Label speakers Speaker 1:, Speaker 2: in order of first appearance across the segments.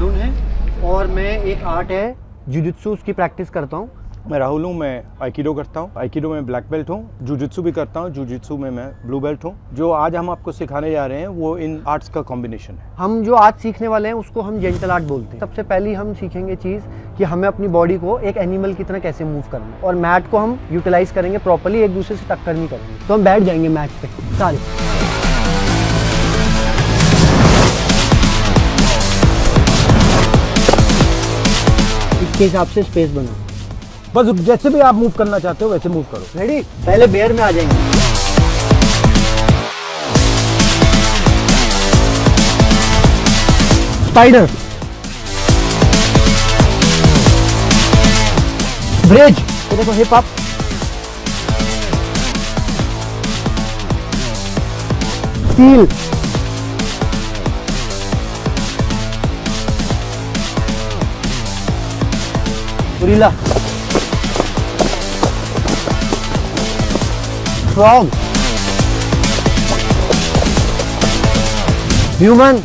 Speaker 1: अरुण है और मैं एक आर्ट है जुजुत्सु उसकी प्रैक्टिस करता हूँ।
Speaker 2: मैं राहुल हूँ, मैं आइकिडो करता हूँ। आइकिडो में ब्लैक बेल्ट हूँ। जुजुत्सु भी करता हूँ, जुजुत्सु में मैं ब्लू बेल्ट हूँ। जो आज हम आपको सिखाने जा रहे हैं वो इन आर्ट्स का कॉम्बिनेशन है।
Speaker 1: हम जो आज सीखने वाले हैं उसको हम जेंटल आर्ट बोलते हैं। सबसे पहली हम सीखेंगे चीज़ कि हमें अपनी बॉडी को एक एनिमल की तरह कैसे मूव करना है, और मैट को हम यूटिलाइज करेंगे प्रॉपर्ली, एक दूसरे से टक्कर नहीं करेंगे। तो हम बैठ जाएंगे मैट पे सारे। इसके हिसाब से स्पेस बनाओ।
Speaker 2: बस जैसे भी आप मूव करना चाहते हो वैसे मूव करो।
Speaker 1: रेडी? पहले बेयर में आ जाएंगे। स्पाइडर, ब्रिज, तो देखो hip up, steel, gorilla, frog, human,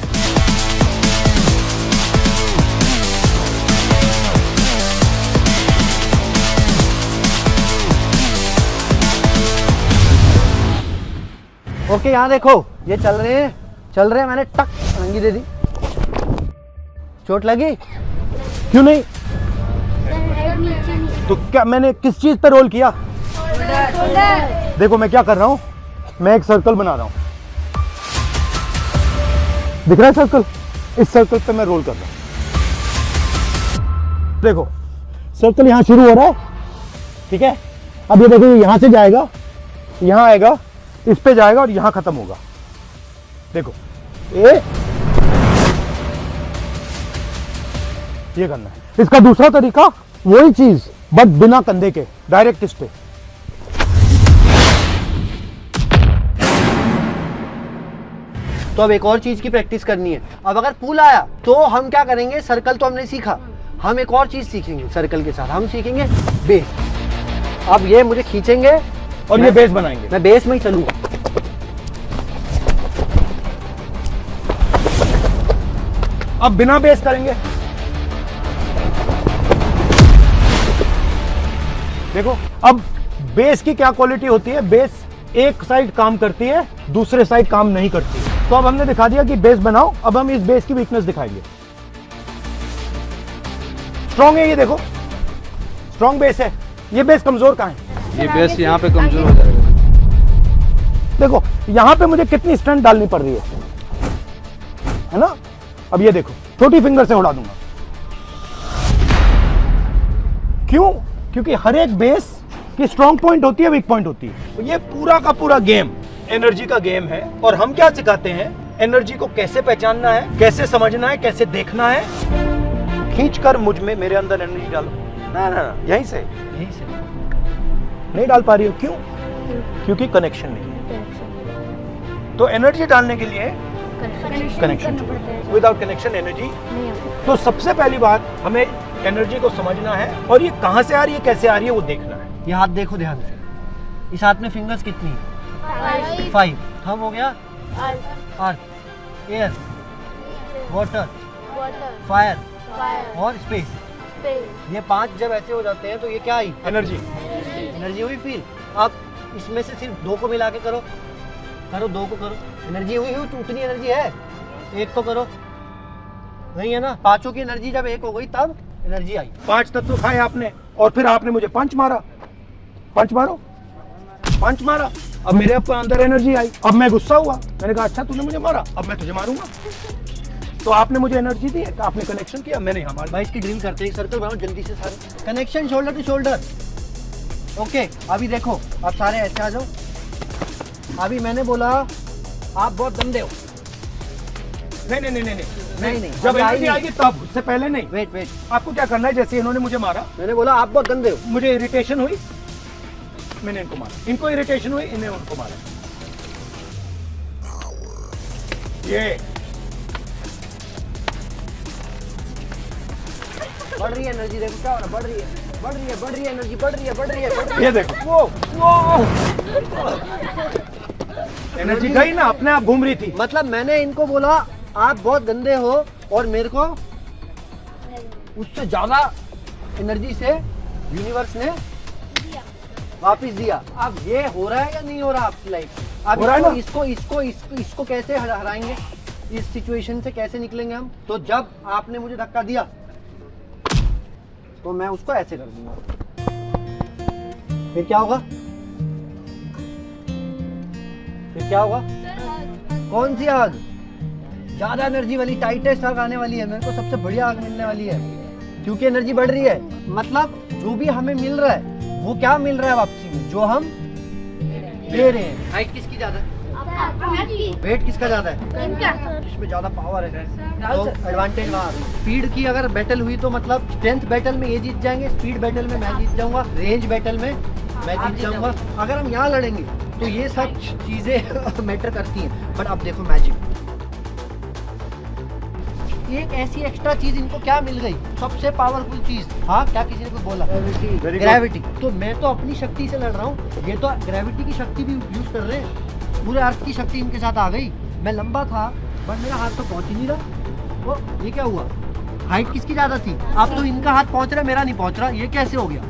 Speaker 1: okay यहाँ देखो ये चल रहे हैं, मैंने टक अंगी दे दी। चोट लगी?
Speaker 2: क्यों नहीं? तो क्या मैंने किस चीज पे रोल किया? देखो मैं क्या कर रहा हूं, मैं एक सर्कल बना रहा हूं। दिख रहा है सर्कल? इस सर्कल पे मैं रोल कर रहा हूं। देखो सर्कल यहां शुरू हो रहा है, ठीक है? अब ये देखो यहां से जाएगा, यहां आएगा, इस पे जाएगा और यहां खत्म होगा। देखो ये करना है। इसका दूसरा तरीका वही चीज बट बिना कंधे के, डायरेक्ट इस पे।
Speaker 1: तो अब एक और चीज की प्रैक्टिस करनी है। अब अगर पुल आया तो हम क्या करेंगे, सर्कल तो हमने सीखा, हम एक और चीज सीखेंगे सर्कल के साथ, हम सीखेंगे बेस। अब ये मुझे खींचेंगे
Speaker 2: और ये बेस बनाएंगे।
Speaker 1: मैं बेस में ही चलूंगा।
Speaker 2: अब बिना बेस करेंगे। देखो अब बेस की क्या क्वालिटी होती है, बेस एक साइड काम करती है, दूसरे साइड काम नहीं करती। तो अब हमने दिखा दिया कि बेस बनाओ। अब हम इस बेस की वीकनेस दिखाएंगे। स्ट्रॉन्ग है ये, देखो स्ट्रॉन्ग बेस है। ये बेस कमजोर कहां है?
Speaker 3: ये बेस यहाँ पे कमजोर हो जाएगा।
Speaker 2: देखो यहां पे मुझे कितनी स्ट्रेंथ डालनी पड़ रही है ना? अब ये देखो छोटी फिंगर से उड़ा दूंगा। क्यों? क्योंकि हर एक बेस की स्ट्रॉन्ग पॉइंट होती है, वीक पॉइंट होती है। तो ये पूरा का पूरा गेम एनर्जी का गेम है। और हम क्या सिखाते हैं, एनर्जी को कैसे पहचानना है, कैसे समझना है, कैसे देखना है। खींच कर मुझ में, मेरे अंदर एनर्जी डालो। ना ना, यहीं से नहीं डाल पा रही हो। क्यों? क्योंकि कनेक्शन नहीं है। तो एनर्जी डालने के लिए कनेक्शन चाहिए। Without connection energy. तो सबसे पहली बात, हमें एनर्जी को समझना है और ये कहां से आ रही है, कैसे आ रही है, वो देखना है।
Speaker 1: ये हाथ देखो ध्यान से, इस हाथ में फिंगर्स कितनी है? 5। थंब हो गया, अर्थ, एयर, वाटर, फायर और स्पेस। ये 5 जब ऐसे हो जाते हैं तो ये क्या आई? एनर्जी हुई फील। अब इसमें से सिर्फ 2 को मिला के करो 2 को करो, एनर्जी हुई तो उतनी एनर्जी है। 1 को करो, नहीं है ना? 5 की एनर्जी जब 1 हो गई तब एनर्जी आई।
Speaker 2: 5 तत्व खाए आपने और फिर आपने मुझे पंच मारा। पंच मारा, अब मेरे अंदर एनर्जी आई। अब मैं गुस्सा हुआ, मैंने कहा अच्छा तूने मुझे मारा, अब मैं तुझे मारूंगा। तो आपने मुझे एनर्जी दी है, आपने कनेक्शन किया, मैंने हमारे
Speaker 1: भाई इसकी ड्रिल करते हैं। सर्कल बनाओ जल्दी से सारे, connection shoulder to shoulder. Okay अभी देखो, आप सारे ऐसे आ जाओ। अभी मैंने बोला आप बहुत गंदे हो। नहीं,
Speaker 2: जब एनर्जी आएगी तब, उससे पहले नहीं।
Speaker 1: वेट,
Speaker 2: आपको क्या करना है, जैसे इन्होंने मुझे मारा,
Speaker 1: मैंने बोला आप बहुत गंदे हो।
Speaker 2: मुझे इरिटेशन हुई, मैंने इनको मारा। इनको इरिटेशन हुई, इन्हें उनको मारा। ये
Speaker 1: बढ़ रही है एनर्जी, देखो क्या हो रहा है, बढ़ रही है एनर्जी, बढ़ रही है।
Speaker 2: ये देखो, वो एनर्जी गई ना, अपने आप घूम रही थी।
Speaker 1: मतलब मैंने इनको बोला आप बहुत गंदे हो और मेरे को उससे ज्यादा एनर्जी से यूनिवर्स ने वापस दिया। अब ये हो रहा है या नहीं हो रहा आपकी लाइफ? अब
Speaker 2: हो रहा है ना?
Speaker 1: इसको कैसे हराएंगे? इस सिचुएशन से कैसे निकलेंगे हम? तो जब आपने मुझे धक्का दिया तो मैं उसको ऐसे कर दूंगा, फिर क्या होगा? फिर क्या होगा? कौन सी आग? ज्यादा एनर्जी वाली, टाइटेस्ट आग आने वाली है। मेरे को सबसे बढ़िया आग मिलने वाली है, क्योंकि एनर्जी बढ़ रही है। मतलब जो भी हमें मिल रहा है वो क्या मिल रहा है वापसी में? जो हम दे रहे हैं। हाइट किसकी ज्यादा है? वेट किसका ज्यादा है? जिसमें ज्यादा पावर है तो एडवांटेज वहाँ आ गई। स्पीड की अगर बैटल हुई तो मतलब स्ट्रेंथ बैटल में ये जीत जाएंगे, स्पीड बैटल में मैं जीत जाऊंगा, रेंज बैटल में मैं जीत जाऊंगा। अगर हम यहाँ लड़ेंगे तो ये सब चीजें मैटर करती हैं। बट अब देखो मैजिक, एक ऐसी एक्स्ट्रा चीज इनको क्या मिल गई? सबसे पावरफुल चीज। हाँ, क्या किसी ने कुछ बोला? ग्रेविटी। तो मैं तो अपनी शक्ति से लड़ रहा हूँ, ये तो ग्रेविटी की शक्ति भी यूज कर रहे हैं। पूरे अर्थ की शक्ति इनके साथ आ गई। मैं लंबा था बट मेरा हाथ तो पहुंच ही नहीं रहा। वो ये क्या हुआ? हाइट किसकी ज्यादा थी? अब तो इनका हाथ पहुंच रहा है, मेरा नहीं पहुंच रहा। ये कैसे हो गया?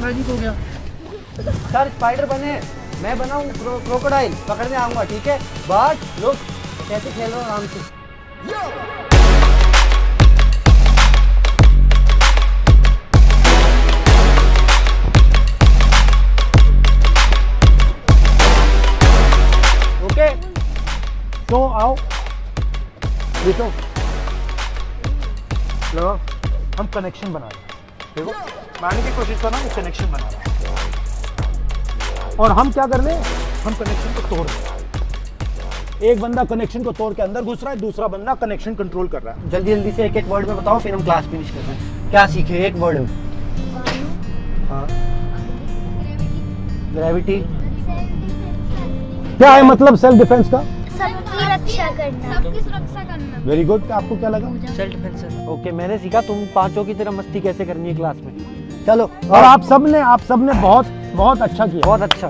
Speaker 1: मैजिक हो गया। सर स्पाइडर बने, मैं बनाऊं क्रोकोडाइल, पकड़ने आऊंगा, ठीक है? बट लोग कैसे खेल रहे हो आराम से। ओके,
Speaker 2: तो आओ देखो, लो हम कनेक्शन बना रहे हैं। देखो मानने की कोशिश करना, हम कनेक्शन बना रहे हैं। और हम क्या कर रहे हैं? हम कनेक्शन को तोड़ रहे हैं। एक बंदा कनेक्शन को तोड़ के अंदर घुस रहा है, दूसरा बंदा कनेक्शन कंट्रोल कर रहा है।
Speaker 1: जल्दी जल्दी से एक एक वर्ड में बताओ, फिर हम क्लास फिनिश करते हैं। क्या सीखे एक वर्ड में? हाँ, ग्रेविटी।
Speaker 2: क्या है मतलब सेल्फ डिफेंस का?
Speaker 4: सबकी रक्षा करना, सबकी सुरक्षा करना।
Speaker 2: Very good. आपको क्या लगा?
Speaker 1: Self defence. ओके, मैंने सीखा तुम पांचों की तरह मस्ती कैसे करनी है क्लास में। चलो,
Speaker 2: और आप सबने बहुत बहुत अच्छा किया।
Speaker 1: बहुत अच्छा।